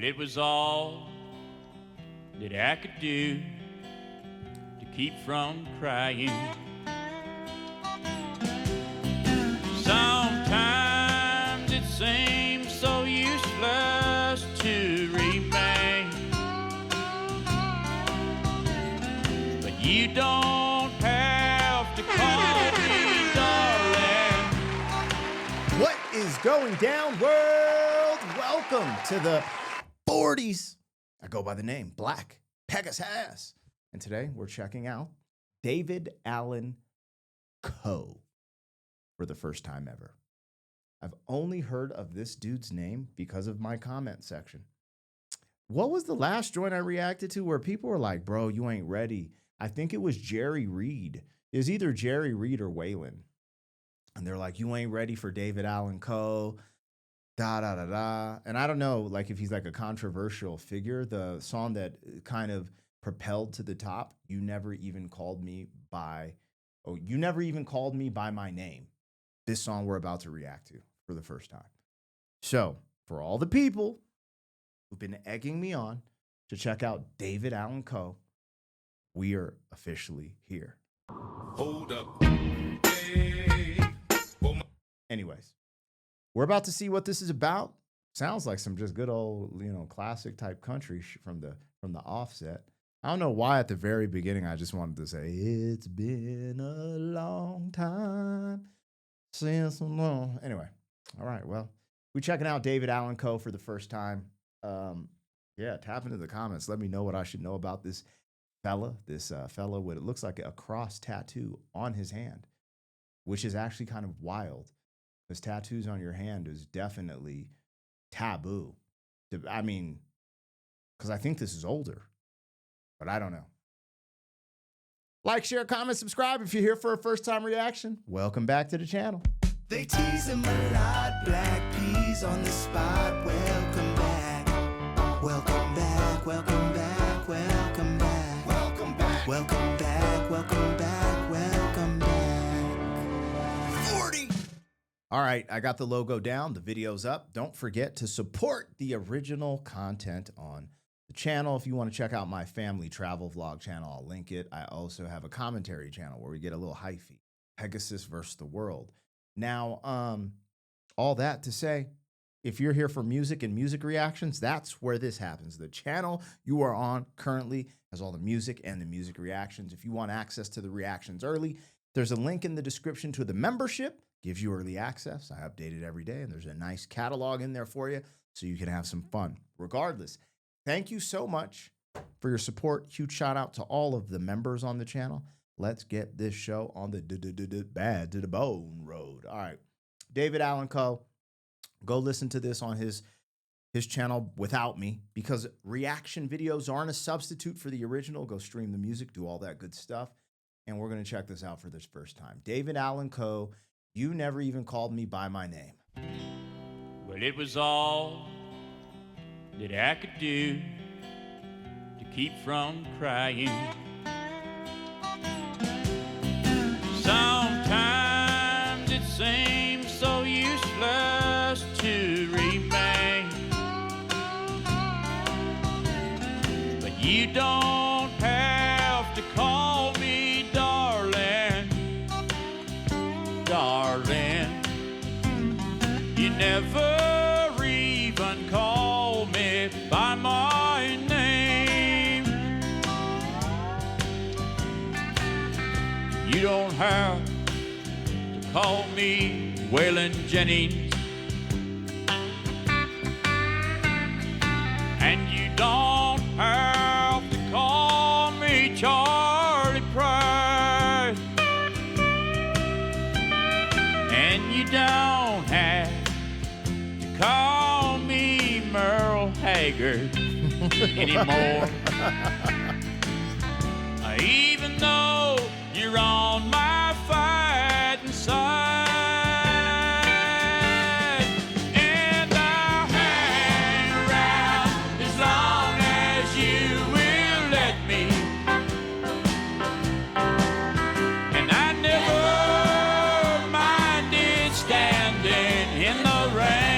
Well, it was all that I could do to keep from crying. Sometimes it seems so useless to remain, but you don't have to call me darling. What is going down, world? Welcome to the 40s. I go by the name Black Pegasus. And today we're checking out David ALLAN COE for the first time ever. I've only heard of this dude's name because of my comment section. What was the last joint I reacted to where people were like, bro, you ain't ready? I think it was Jerry Reed. It was either Jerry Reed or Waylon. And they're like, you ain't ready for David ALLAN COE. Da, da, da, da. And I don't know, like, if he's like a controversial figure. The song that kind of propelled to the top, You Never Even Called Me by My Name. This song we're about to react to for the first time. So for all the people who've been egging me on to check out David ALLAN COE, we are officially here. Hold up. Hey. Anyways, we're about to see what this is about. Sounds like some just good old, classic type country from the offset. I don't know why at the very beginning I just wanted to say, it's been a long time since Anyway, all right, well, we're checking out David ALLAN COE for the first time. Yeah, tap into the comments. Let me know what I should know about this fella. This fella with, it looks like a cross tattoo on his hand, which is actually kind of wild. Because tattoos on your hand is definitely taboo. I mean, because I think this is older, but I don't know. Like, share, comment, subscribe if you're here for a first-time reaction. Welcome back to the channel. They tease him a lot, black peas on the spot. Welcome back, welcome back, welcome back, welcome back, welcome back, welcome back, welcome back, welcome back. 40. All right, I got the logo down. The video's up. Don't forget to support the original content on the channel. If you want to check out my family travel vlog channel, I'll link it. I also have a commentary channel where we get a little hyphy, Pegasus versus the world. Now, all that to say, if you're here for music and music reactions, that's where this happens. The channel you are on currently has all the music and the music reactions. If you want access to the reactions early, there's a link in the description to the membership. Gives you early access. I update it every day, and there's a nice catalog in there for you so you can have some fun. Regardless, thank you so much for your support. Huge shout out to all of the members on the channel. Let's get this show on the bad to the bone road. All right, David ALLAN COE. Go listen to this on his channel without me, because reaction videos aren't a substitute for the original. Go stream the music, do all that good stuff. And we're going to check this out for this first time. David ALLAN COE, You Never Even Called Me by My Name. Well, it was all that I could do to keep from crying. Sometimes it seems so useless to remain, but you don't have to call me darling, darling. You never even call me by my name. You don't have to call me Waylon Jennings, and you don't have to call me Charlie Price, and you don't have to call me Merle Haggard anymore. Even though you're on my fighting side, and I'll hang around as long as you will let me. And I never minded standing in the rain.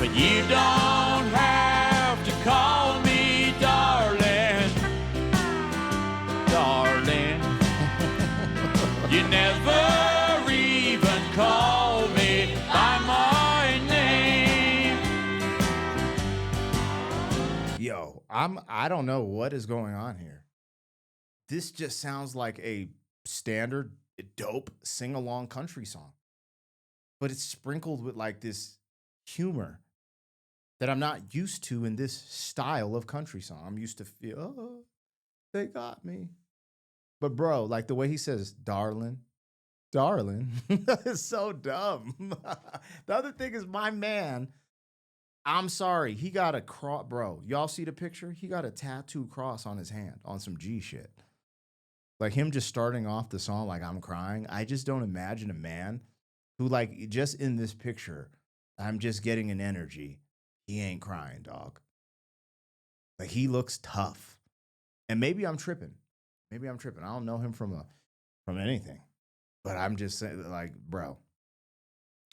But you don't have to call me darling, darling. You never even call me by my name. Yo, I don't know what is going on here. This just sounds like a standard dope sing-along country song. But it's sprinkled with like this humor that I'm not used to in this style of country song. I'm used to feel, oh, they got me. But bro, like the way he says, darling, darling, is so dumb. The other thing is my man, I'm sorry, he got a cross, bro. Y'all see the picture? He got a tattoo cross on his hand on some G shit. Like him just starting off the song like I'm crying. I just don't imagine a man who like just in this picture, I'm just getting an energy. He ain't crying, dog. Like he looks tough. And maybe I'm tripping. Maybe I'm tripping. I don't know him from anything. But I'm just saying, like, bro,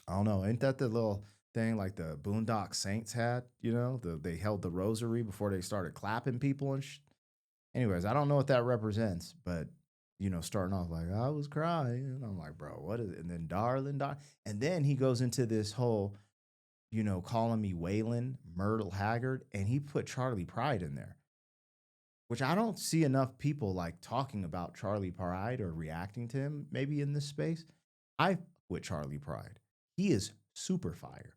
I don't know. Ain't that the little thing like the Boondock Saints had? You know, they held the rosary before they started clapping people and Anyways, I don't know what that represents, but you know, starting off like I was crying, and I'm like, bro, what is it? And then darling, and then he goes into this whole, you know, calling me Waylon, Myrtle Haggard, and he put Charlie Pride in there, which I don't see enough people like talking about Charlie Pride or reacting to him maybe in this space. I with Charlie Pride. He is super fire.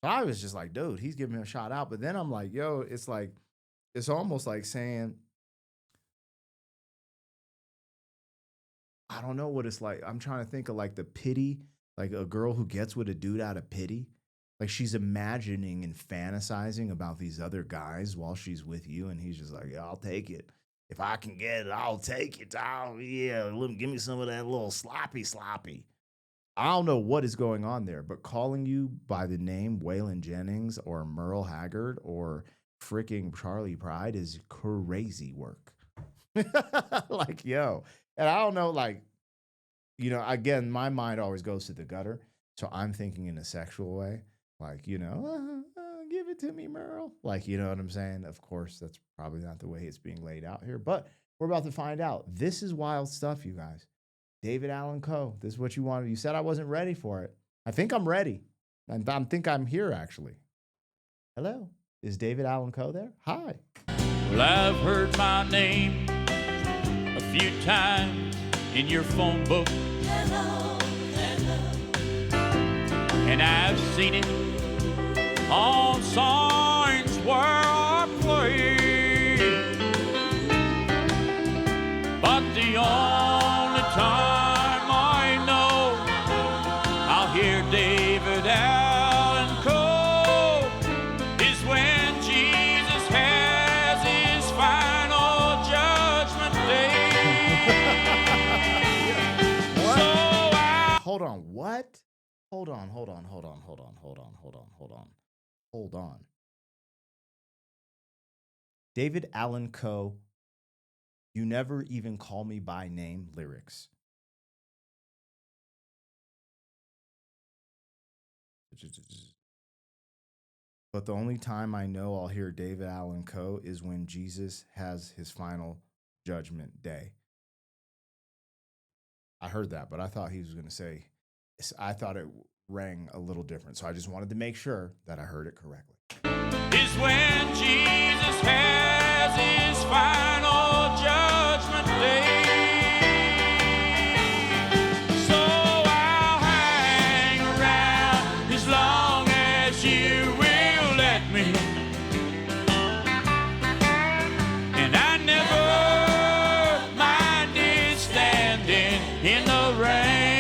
So I was just like, dude, he's giving me a shout out. But then I'm like, yo, it's almost like saying, I don't know what it's like. I'm trying to think of like the pity, like a girl who gets with a dude out of pity. Like she's imagining and fantasizing about these other guys while she's with you. And he's just like, yeah, I'll take it. If I can get it, I'll take it. Give me some of that little sloppy. I don't know what is going on there, but calling you by the name Waylon Jennings or Merle Haggard or freaking Charlie Pride is crazy work. Like, yo. And I don't know, like, you know, again, my mind always goes to the gutter. So I'm thinking in a sexual way, like, you know, give it to me, Merle. Like, you know what I'm saying? Of course, that's probably not the way it's being laid out here, but we're about to find out. This is wild stuff, you guys. David Allan Coe, this is what you wanted. You said I wasn't ready for it. I think I'm ready. And I think I'm here, actually. Hello. Is David Allan Coe there? Hi. Well, I've heard my name a few times in your phone book. Hello, hello. And I've seen it on signs where I play. But the only time I know I'll hear David Allan Coe is when Jesus has his final judgment day. Hold on, what? Hold on. David Allan Coe, You Never Even Call Me By Name lyrics. But the only time I know I'll hear David Allan Coe is when Jesus has his final judgment day. I heard that, but I thought he was going to say, I thought it rang a little different. So I just wanted to make sure that I heard it correctly. Is when Jesus has his final judgment day. So I'll hang around as long as you will let me. And I never minded standing in the rain.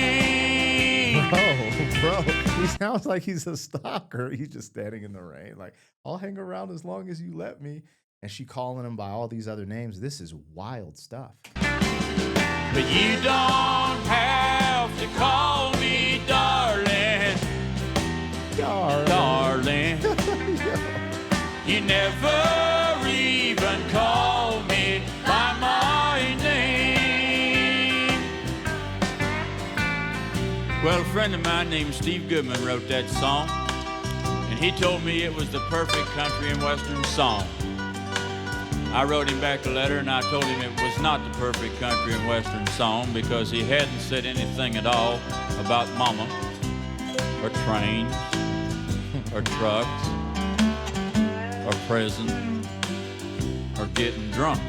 Bro, he sounds like he's a stalker. He's just standing in the rain. Like, I'll hang around as long as you let me. And she calling him by all these other names. This is wild stuff. But you don't have to call me darling. Darling. You never even call me by my name. Well, a friend of mine named Steve Goodman wrote that song. And and he told me it was the perfect country and western song. I wrote him back a letter and I told him it was not the perfect country and western song because he hadn't said anything at all about mama or trains or trucks or prison or getting drunk.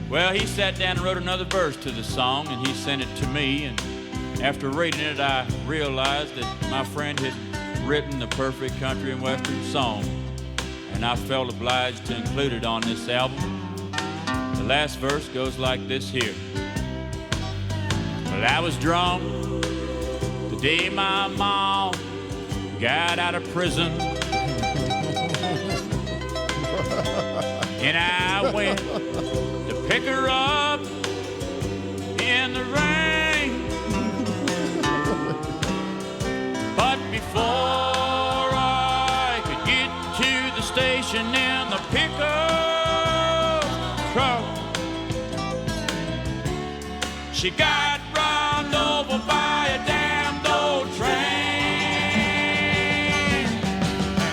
Well, he sat down and wrote another verse to the song and he sent it to me, and after reading it I realized that my friend had written the perfect country and western song, and I felt obliged to include it on this album. The last verse goes like this here. Well, I was drunk the day my mom got out of prison, and I went to pick her up in the rain. But before I could get to the station in the pickup truck, she got run over by a damned old train.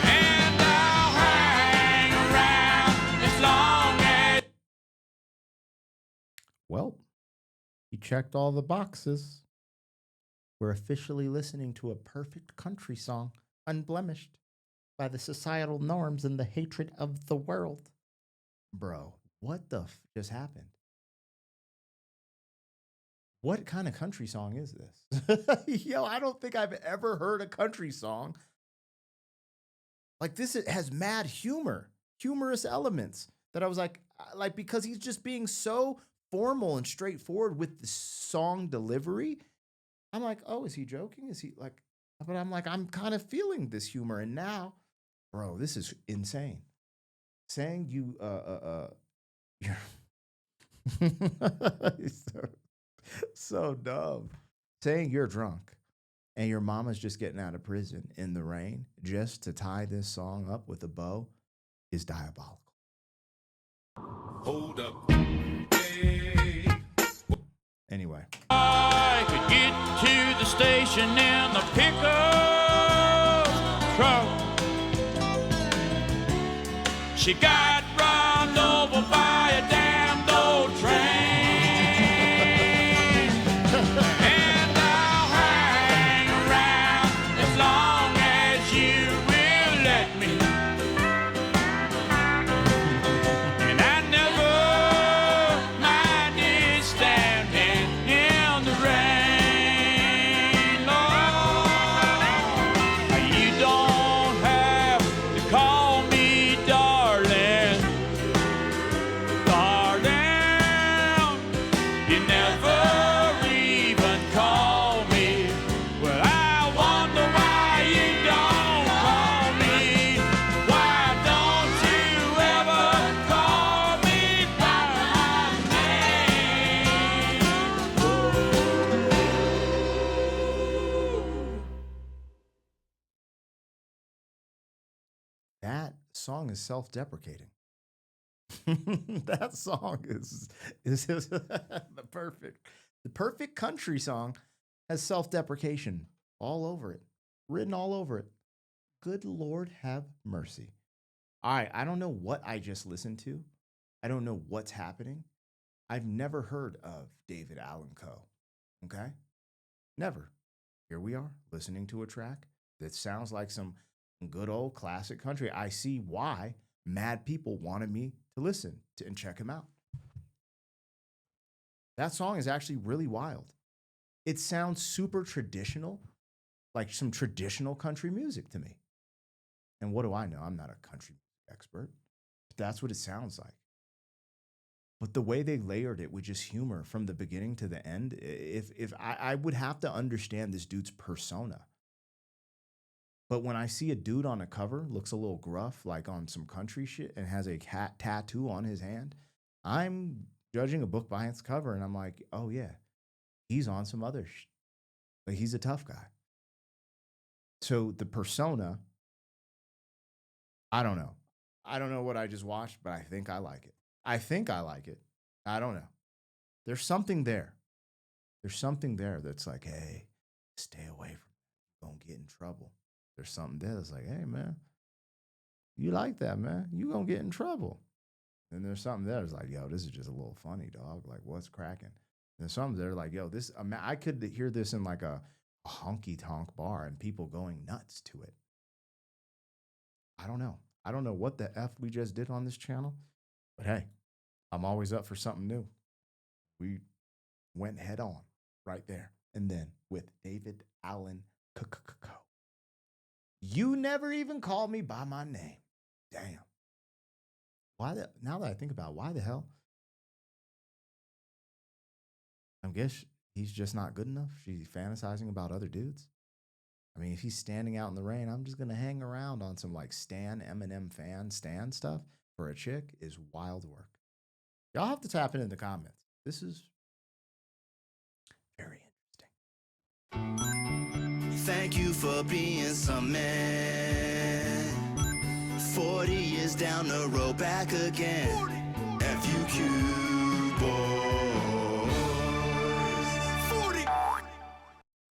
And I'll hang around as long as... Well, he checked all the boxes. We're officially listening to a perfect country song, unblemished by the societal norms and the hatred of the world. Bro, what the just happened? What kind of country song is this? Yo, I don't think I've ever heard a country song like this. It has mad humor, humorous elements that I was like because he's just being so formal and straightforward with the song delivery. I'm like, oh, is he joking? Is he like, but I'm like, I'm kind of feeling this humor. And now, bro, this is insane. Saying you're so dumb. Saying you're drunk and your mama's just getting out of prison in the rain just to tie this song up with a bow is diabolical. Hold up. Hey. Anyway. I could get to the station in the pickup truck. She got run over by a damned old train. And I'll hang around as long as you will let me. And I never minded standing in the rain, Lord. You don't have to call me darling, darling. You never even call me. Well, I wonder why you don't call me. Why don't you ever call me by my name? That song is self-deprecating. That song is the perfect country song has self-deprecation all over it, written all over it. Good Lord have mercy. All right, I don't know what I just listened to. I don't know what's happening. I've never heard of David Allan Coe. Okay? Never. Here we are listening to a track that sounds like some good old classic country. I see why mad people wanted me to listen to and check him out. That song is actually really wild. It sounds super traditional, like some traditional country music to me. And what do I know? I'm not a country expert. But that's what it sounds like. But the way they layered it with just humor from the beginning to the end, if I would have to understand this dude's persona. But when I see a dude on a cover, looks a little gruff, like on some country shit, and has a cat tattoo on his hand, I'm judging a book by its cover, and I'm like, oh yeah, he's on some other shit. Like, he's a tough guy. So the persona, I don't know. I don't know what I just watched, but I think I like it. I think I like it. I don't know. There's something there. There's something there that's like, hey, stay away from it. Don't get in trouble. there's something there that's like, hey, man, you like that, man. You gonna get in trouble. And there's something there that's like, yo, this is just a little funny, dog. Like, what's cracking? And there's something there like, yo, this, I could hear this in like a honky tonk bar and people going nuts to it. I don't know. I don't know what the F we just did on this channel, but hey, I'm always up for something new. We went head on right there. And then with David Allan Coe. You never even called me by my name. Damn. Now that I think about it, why the hell? I guess he's just not good enough. She's fantasizing about other dudes. I mean, if he's standing out in the rain, I'm just going to hang around on some like Stan, Eminem fan, Stan stuff for a chick is wild work. Y'all have to tap it in the comments. This is very interesting. Thank you for being some man. 40 years down the road, back again. FUQ, boy.